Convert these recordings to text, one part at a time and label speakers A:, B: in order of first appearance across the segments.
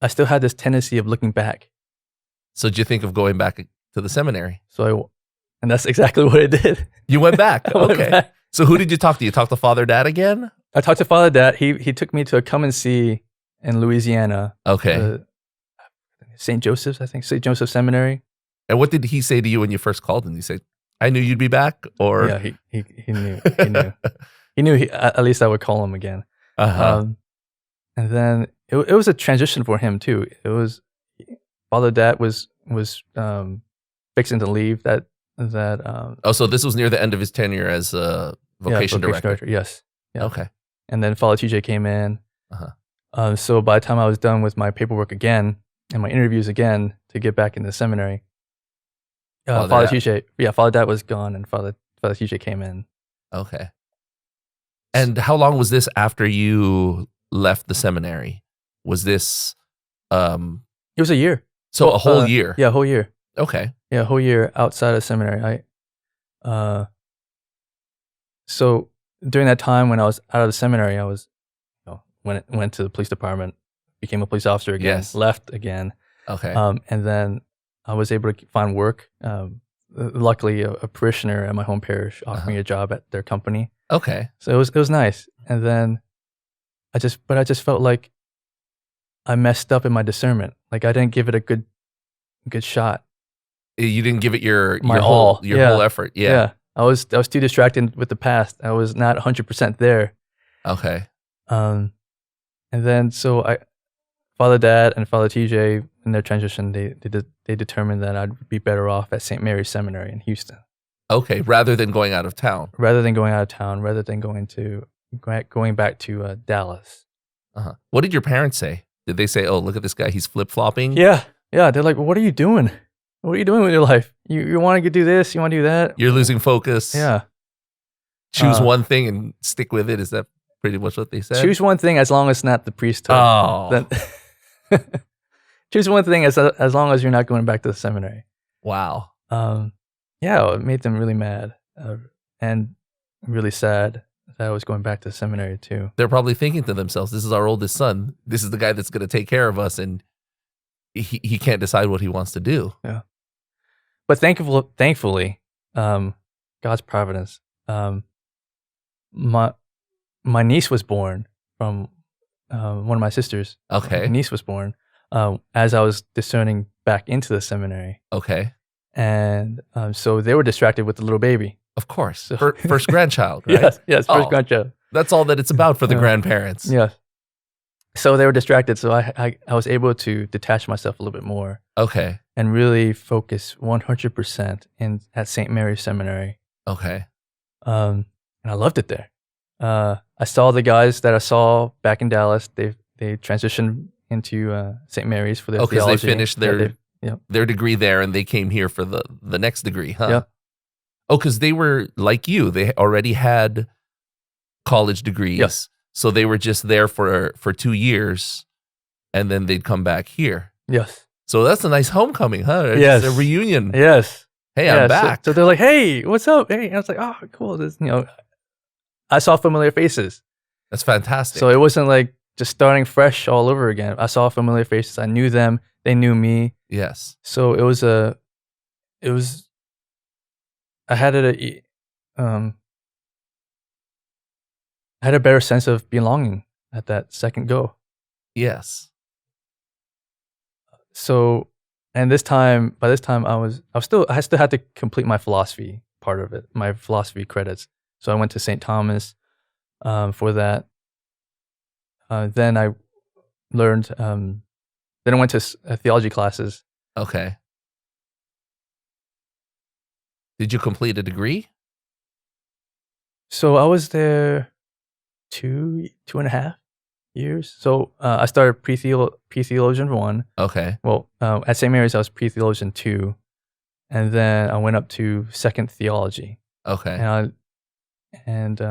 A: I still had this tendency of looking back.
B: So did you think of going back to the seminary?
A: And that's exactly what I did.
B: You went back.
A: I went
B: Okay.
A: back.
B: So who did you talk to? You talked to Father Dad again?
A: I talked to Father Dad. He took me to a come and see in Louisiana.
B: Okay.
A: St. Joseph's, I think. St. Joseph's Seminary.
B: And what did he say to you when you first called him? He said, I knew you'd be back? Or
A: Yeah, he knew. He knew. He knew at least I would call him again.
B: Uh-huh.
A: And then it was a transition for him too. It was Father Dad was fixing to leave that
B: So this was near the end of his tenure as a vocation director.
A: Yes. Yeah.
B: Okay.
A: And then Father TJ came in.
B: Uh-huh.
A: So by the time I was done with my paperwork again and my interviews again to get back in the seminary, Father Dad was gone and Father TJ came in.
B: Okay. And how long was this after you left the seminary? Was this
A: It was a year.
B: So a whole year?
A: Yeah, a whole year.
B: Okay.
A: Yeah, a whole year outside of seminary. So during that time when I was out of the seminary, I was went to the police department, became a police officer again,
B: Yes.
A: left again.
B: Okay.
A: And then I was able to find work. Luckily, a parishioner at my home parish offered me a job at their company.
B: Okay.
A: So it was nice. And then I just felt like I messed up in my discernment. Like I didn't give it a good shot.
B: You didn't give it your
A: My
B: whole
A: all.
B: whole effort. Yeah.
A: I was too distracted with the past. I was not 100% there.
B: Okay.
A: And then so Father Dad and Father TJ in their transition, they determined that I'd be better off at St. Mary's Seminary in Houston.
B: Okay, rather than going out of town.
A: Rather than going out of town, rather than going back to Dallas.
B: Uh-huh. What did your parents say? Did they say, "Oh, look at this guy, he's flip-flopping"?
A: Yeah. They're like, "What are you doing? What are you doing with your life? You want to do this? You want to do that?
B: You're losing focus.
A: Yeah.
B: Choose one thing and stick with it." Is that pretty much what they said?
A: Choose one thing as long as it's not the priesthood.
B: Oh.
A: Choose one thing as long as you're not going back to the seminary.
B: Wow.
A: Yeah, it made them really mad and really sad that I was going back to the seminary too.
B: They're probably thinking to themselves, "This is our oldest son. This is the guy that's going to take care of us, and he can't decide what he wants to do."
A: Yeah. But thankfully, God's providence, my niece was born from one of my sisters.
B: Okay.
A: My niece was born as I was discerning back into the seminary.
B: Okay.
A: And so they were distracted with the little baby.
B: Of course. First grandchild, right?
A: Yes, first grandchild.
B: That's all that it's about for the grandparents.
A: Yes. So they were distracted. So I was able to detach myself a little bit more.
B: Okay.
A: And really focus 100% at St. Mary's Seminary.
B: Okay.
A: And I loved it there. I saw the guys that I saw back in Dallas. They transitioned into St. Mary's for their theology.
B: Because they finished their degree there and they came here for the next degree, huh?
A: Yeah.
B: Oh, because they were like you. They already had college degrees.
A: Yes.
B: So they were just there for 2 years and then they'd come back here.
A: Yes.
B: So that's a nice homecoming, huh?
A: Yes.
B: It's a reunion.
A: Yes.
B: Hey, I'm back.
A: So they're like, "Hey, what's up?" Hey, and I was like, "Oh, cool." I saw familiar faces.
B: That's fantastic.
A: So it wasn't like just starting fresh all over again. I saw familiar faces. I knew them. They knew me.
B: Yes.
A: So I had a better sense of belonging at that second go.
B: Yes.
A: So, and by this time I still had to complete my philosophy part of it, my philosophy credits. So I went to St. Thomas for that. Then I learned, then I went to theology classes.
B: Okay. Did you complete a degree?
A: So I was there 2.5 years. So I started pre-theologian 1.
B: Okay.
A: Well, at St. Mary's I was pre-theologian 2, and then I went up to second theology.
B: Okay.
A: And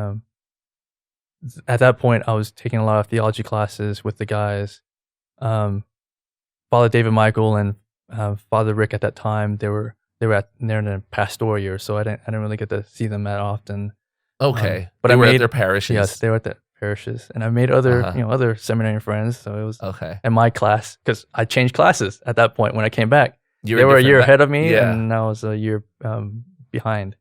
A: at that point I was taking a lot of theology classes with the guys. Father David Michael and Father Rick at that time, they're in a pastoral year, so I didn't really get to see them that often.
B: Okay.
A: But
B: they
A: I
B: were
A: made
B: at their parishes.
A: Yes, they were at their parishes, and I made other
B: Uh-huh.
A: other seminary friends. So it was
B: Okay.
A: in my class because I changed classes at that point when I came back.
B: You
A: They were a
B: different
A: year
B: ba-
A: ahead of me,
B: Yeah.
A: and I was a year behind.